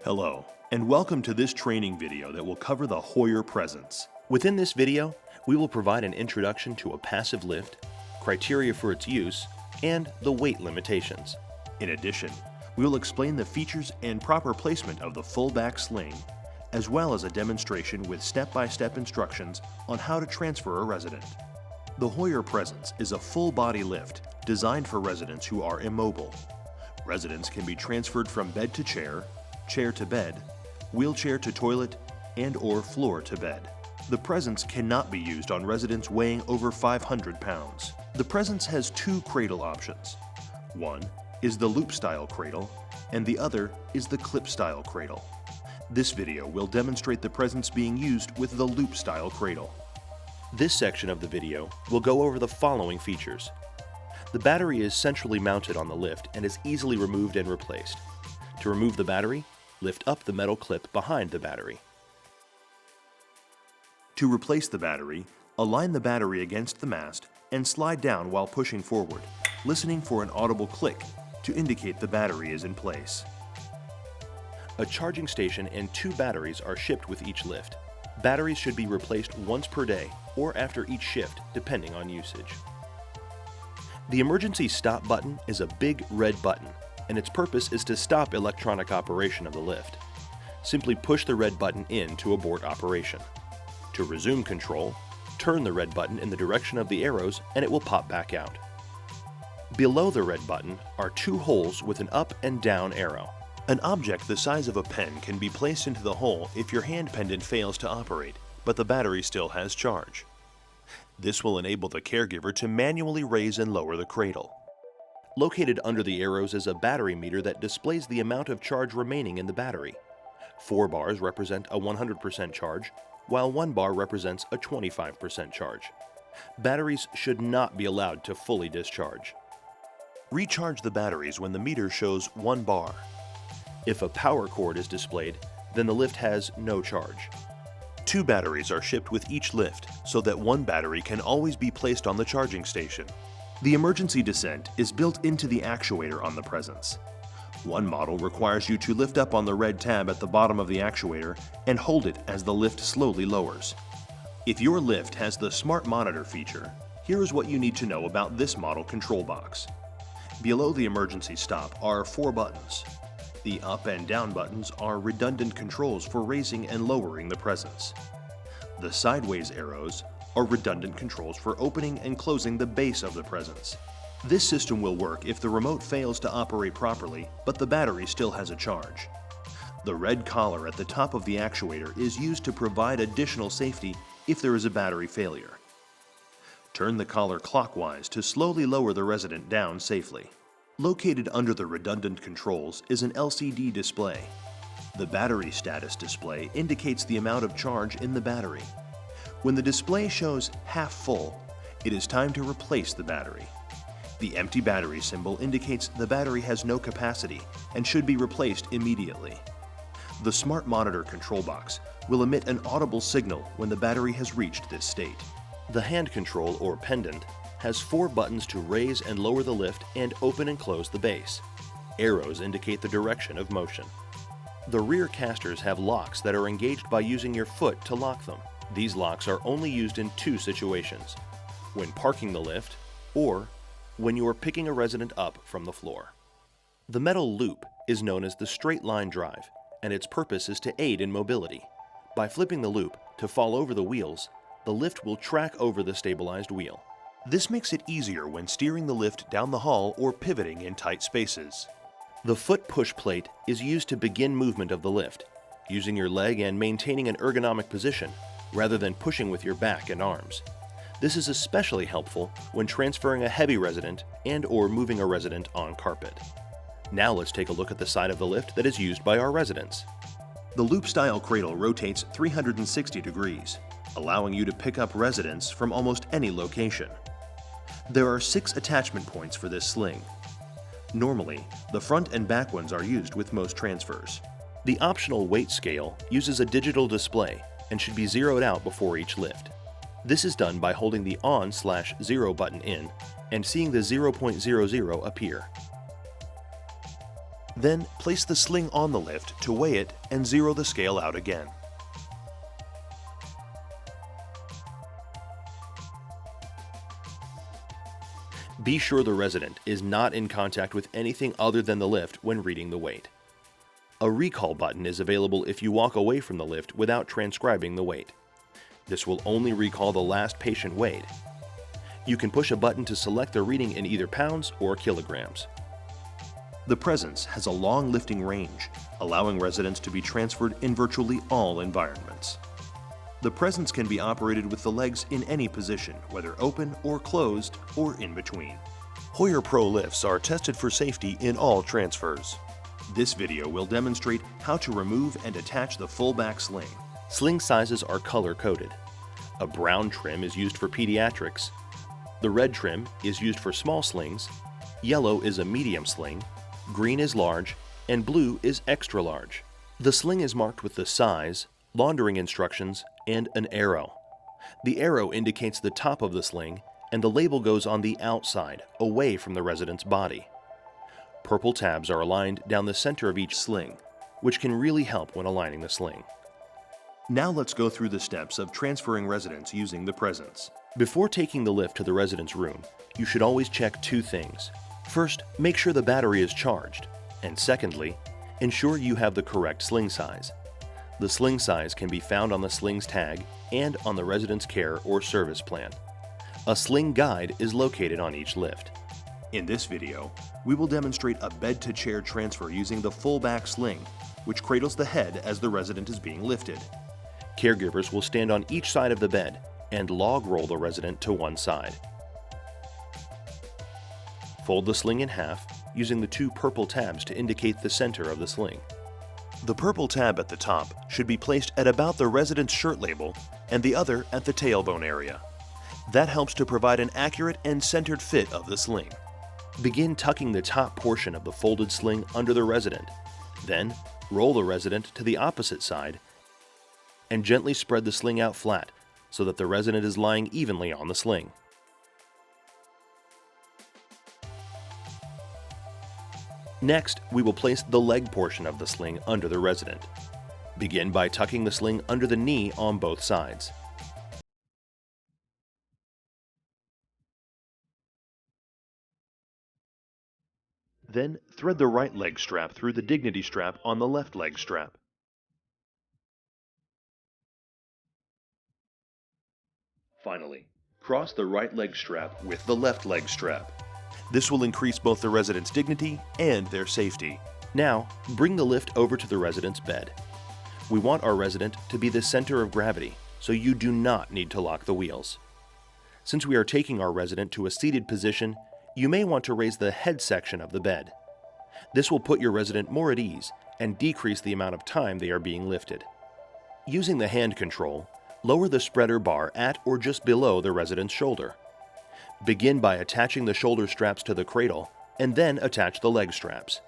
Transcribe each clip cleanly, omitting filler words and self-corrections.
Hello, and welcome to this training video that will cover the Hoyer presence. Within this video, we will provide an introduction to a passive lift, criteria for its use, and the weight limitations. In addition, we will explain the features and proper placement of the full-back sling, as well as a demonstration with step-by-step instructions on how to transfer a resident. The Hoyer presence is a full-body lift designed for residents who are immobile. Residents can be transferred from bed to chair, chair to bed, wheelchair to toilet, and/or floor to bed. The presence cannot be used on residents weighing over 500 pounds. The presence has two cradle options. One is the loop-style cradle, and the other is the clip-style cradle. This video will demonstrate the presence being used with the loop-style cradle. This section of the video will go over the following features. The battery is centrally mounted on the lift and is easily removed and replaced. To remove the battery, lift up the metal clip behind the battery. To replace the battery, align the battery against the mast and slide down while pushing forward, listening for an audible click to indicate the battery is in place. A charging station and two batteries are shipped with each lift. Batteries should be replaced once per day or after each shift, depending on usage. The emergency stop button is a big red button, and its purpose is to stop electronic operation of the lift. Simply push the red button in to abort operation. To resume control, turn the red button in the direction of the arrows and it will pop back out. Below the red button are two holes with an up and down arrow. An object the size of a pen can be placed into the hole if your hand pendant fails to operate, but the battery still has charge. This will enable the caregiver to manually raise and lower the cradle. Located under the arrows is a battery meter that displays the amount of charge remaining in the battery. 4 bars represent a 100% charge, while 1 bar represents a 25% charge. Batteries should not be allowed to fully discharge. Recharge the batteries when the meter shows 1 bar. If a power cord is displayed, then the lift has no charge. 2 batteries are shipped with each lift so that 1 battery can always be placed on the charging station. The emergency descent is built into the actuator on the presence. One model requires you to lift up on the red tab at the bottom of the actuator and hold it as the lift slowly lowers. If your lift has the Smart Monitor feature, here is what you need to know about this model control box. Below the emergency stop are 4 buttons. The up and down buttons are redundant controls for raising and lowering the presence. The sideways arrows are redundant controls for opening and closing the base of the presence. This system will work if the remote fails to operate properly, but the battery still has a charge. The red collar at the top of the actuator is used to provide additional safety if there is a battery failure. Turn the collar clockwise to slowly lower the resident down safely. Located under the redundant controls is an LCD display. The battery status display indicates the amount of charge in the battery. When the display shows half full, it is time to replace the battery. The empty battery symbol indicates the battery has no capacity and should be replaced immediately. The Smart Monitor control box will emit an audible signal when the battery has reached this state. The hand control or pendant has 4 buttons to raise and lower the lift and open and close the base. Arrows indicate the direction of motion. The rear casters have locks that are engaged by using your foot to lock them. These locks are only used in 2 situations: when parking the lift or when you are picking a resident up from the floor. The metal loop is known as the straight line drive, and its purpose is to aid in mobility. By flipping the loop to fall over the wheels, the lift will track over the stabilized wheel. This makes it easier when steering the lift down the hall or pivoting in tight spaces. The foot push plate is used to begin movement of the lift, using your leg and maintaining an ergonomic position, rather than pushing with your back and arms. This is especially helpful when transferring a heavy resident and/or moving a resident on carpet. Now let's take a look at the side of the lift that is used by our residents. The loop-style cradle rotates 360 degrees, allowing you to pick up residents from almost any location. There are 6 attachment points for this sling. Normally, the front and back ones are used with most transfers. The optional weight scale uses a digital display and should be zeroed out before each lift. This is done by holding the on/0 button in and seeing the 0.00 appear. Then place the sling on the lift to weigh it and zero the scale out again. Be sure the resident is not in contact with anything other than the lift when reading the weight. A recall button is available if you walk away from the lift without transcribing the weight. This will only recall the last patient weighed. You can push a button to select the reading in either pounds or kilograms. The Presence has a long lifting range, allowing residents to be transferred in virtually all environments. The Presence can be operated with the legs in any position, whether open or closed or in between. Hoyer Pro lifts are tested for safety in all transfers. This video will demonstrate how to remove and attach the full back sling. Sling sizes are color-coded. A brown trim is used for pediatrics. The red trim is used for small slings. Yellow is a medium sling. Green is large, and blue is extra large. The sling is marked with the size, laundering instructions, and an arrow. The arrow indicates the top of the sling, and the label goes on the outside, away from the resident's body. Purple tabs are aligned down the center of each sling, which can really help when aligning the sling. Now let's go through the steps of transferring residents using the Presence. Before taking the lift to the resident's room, you should always check two things. First, make sure the battery is charged, and secondly, ensure you have the correct sling size. The sling size can be found on the sling's tag and on the resident's care or service plan. A sling guide is located on each lift. In this video, we will demonstrate a bed-to-chair transfer using the full back sling, which cradles the head as the resident is being lifted. Caregivers will stand on each side of the bed and log roll the resident to one side. Fold the sling in half using the two purple tabs to indicate the center of the sling. The purple tab at the top should be placed at about the resident's shirt label and the other at the tailbone area. That helps to provide an accurate and centered fit of the sling. Begin tucking the top portion of the folded sling under the resident. Then, roll the resident to the opposite side and gently spread the sling out flat so that the resident is lying evenly on the sling. Next, we will place the leg portion of the sling under the resident. Begin by tucking the sling under the knee on both sides. Then thread the right leg strap through the dignity strap on the left leg strap. Finally, cross the right leg strap with the left leg strap. This will increase both the resident's dignity and their safety. Now, bring the lift over to the resident's bed. We want our resident to be the center of gravity, so you do not need to lock the wheels. Since we are taking our resident to a seated position, you may want to raise the head section of the bed. This will put your resident more at ease and decrease the amount of time they are being lifted. Using the hand control, lower the spreader bar at or just below the resident's shoulder. Begin by attaching the shoulder straps to the cradle and then attach the leg straps.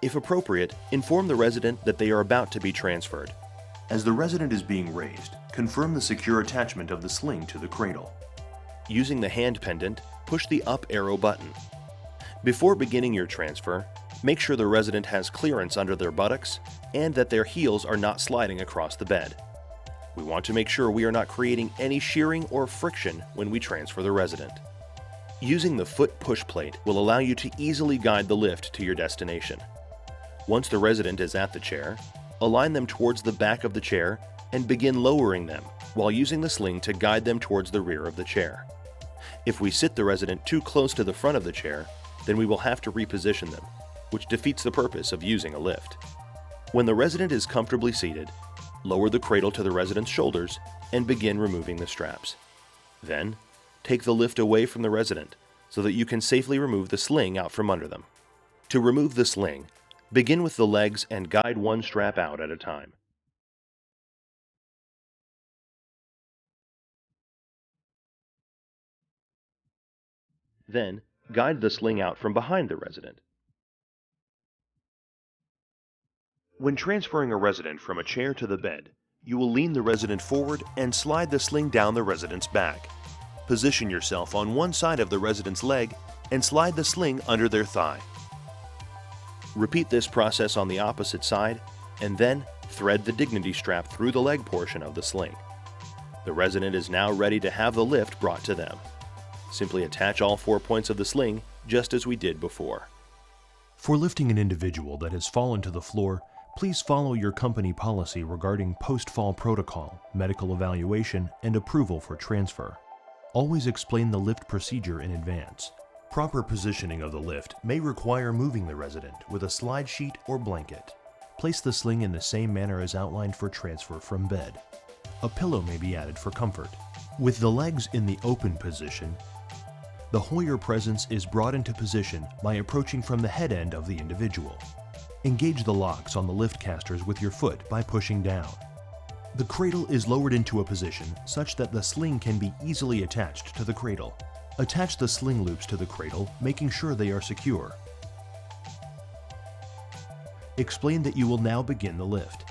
If appropriate, inform the resident that they are about to be transferred. As the resident is being raised, confirm the secure attachment of the sling to the cradle. Using the hand pendant, push the up arrow button. Before beginning your transfer, make sure the resident has clearance under their buttocks and that their heels are not sliding across the bed. We want to make sure we are not creating any shearing or friction when we transfer the resident. Using the foot push plate will allow you to easily guide the lift to your destination. Once the resident is at the chair, align them towards the back of the chair and begin lowering them while using the sling to guide them towards the rear of the chair. If we sit the resident too close to the front of the chair, then we will have to reposition them, which defeats the purpose of using a lift. When the resident is comfortably seated, lower the cradle to the resident's shoulders and begin removing the straps. Then, take the lift away from the resident so that you can safely remove the sling out from under them. To remove the sling, begin with the legs and guide one strap out at a time. Then, guide the sling out from behind the resident. When transferring a resident from a chair to the bed, you will lean the resident forward and slide the sling down the resident's back. Position yourself on one side of the resident's leg and slide the sling under their thigh. Repeat this process on the opposite side, and then thread the dignity strap through the leg portion of the sling. The resident is now ready to have the lift brought to them. Simply attach all 4 points of the sling just as we did before. For lifting an individual that has fallen to the floor, please follow your company policy regarding post-fall protocol, medical evaluation, and approval for transfer. Always explain the lift procedure in advance. Proper positioning of the lift may require moving the resident with a slide sheet or blanket. Place the sling in the same manner as outlined for transfer from bed. A pillow may be added for comfort. With the legs in the open position, the Hoyer presence is brought into position by approaching from the head end of the individual. Engage the locks on the lift casters with your foot by pushing down. The cradle is lowered into a position such that the sling can be easily attached to the cradle. Attach the sling loops to the cradle, making sure they are secure. Explain that you will now begin the lift.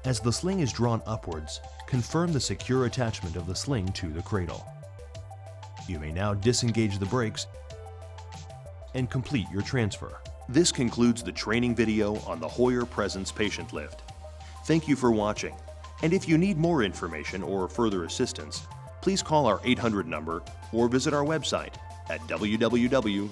As the sling is drawn upwards, confirm the secure attachment of the sling to the cradle. You may now disengage the brakes and complete your transfer. This concludes the training video on the Hoyer Presence Patient Lift. Thank you for watching, and if you need more information or further assistance, please call our 800 number or visit our website at www.joerns.com.